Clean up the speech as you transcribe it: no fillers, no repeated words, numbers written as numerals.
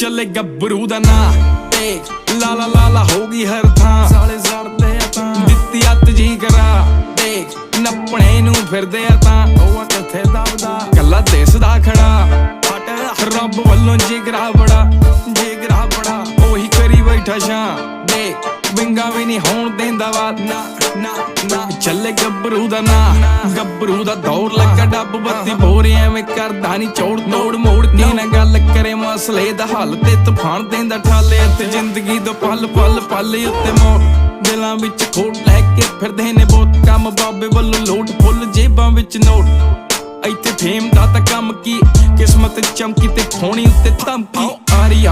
ਚੱਲੇ ਗੱਭਰੂ ਦਾ ਨਾਂ ਤੇ ਲਾਲਾ ਲਾਲਾ ਹੋਗੀ ਹਰ ਥਾਂ ਸਾਲੇ ਸੜਦੇ ਆ ਤਾਂ ਦਿੱਤੀ ਅੱਤ ਜੀ ਕਰਾ ਦੇਖ ਨੱਪਣੇ ਨੂੰ ਫਿਰਦੇ ਆ ਤਾਂ ਉਹ ਕਿੱਥੇ ਦਬਦਾ ਕੱਲਾ ਦਿਸਦਾ ਖੜਾ ਰੱਬ ਵੱਲੋਂ ਜਿਗਰਾ ਬੜਾ ਉਹੀ ਕਰੀ ਬੈਠਾ ਸ਼ਾਂ ਦੇਖ ਵਿੰਗਾ ਵੀ ਨਹੀਂ ਹੋਣ ਦੇਂਦਾ ਵਾ ਨਾ ਨਾ ਨਾ ਚੱਲੇ ਗੱਭਰੂ ਦਾ ਨਾਂ ਗੱਭਰੂ ਦਾ ਦੌਰ ਲੱਗਾ ਡੱਬ ਬੱਤੀ ਬੋਰੇ ਐਵੇਂ ਕਰਦਾ ਨਹੀਂ ਚੌੜ ਤੋੜ ਮੋੜ ਕੇ ਨਾ ਗੱਲ ਕਰੇ ਮਸਲੇ ਦਾ ਹੱਲ ਤੇ ਤੂਫਾਨ ਦੇਂਦਾ ਠਾਲੇ ਤੇ ਜ਼ਿੰਦਗੀ ਦਾ ਪਲ ਪਲ ਪਲ ਉੱਤੇ ਮੋੜ ਦਿਲਾਂ ਵਿੱਚ ਖੋਟ ਲੈ ਕੇ ਫਿਰਦੇ ਨੇ ਬਹੁਤ ਕੰਮ ਬਾਬੇ ਵੱਲੋਂ ਲੋਟ ਫੁੱਲ ਜੇਬਾਂ ਵਿੱਚ ਨੋਟ ਇੱਥੇ ਫੇਮ ਦਾ ਤਾਂ ਕੰਮ ਕੀ ਕਿਸਮਤ ਚਮਕੀ ਤੇ ਖੋਣੀ ਉੱਤੇ ਧਮਕੀ ਆਰੀ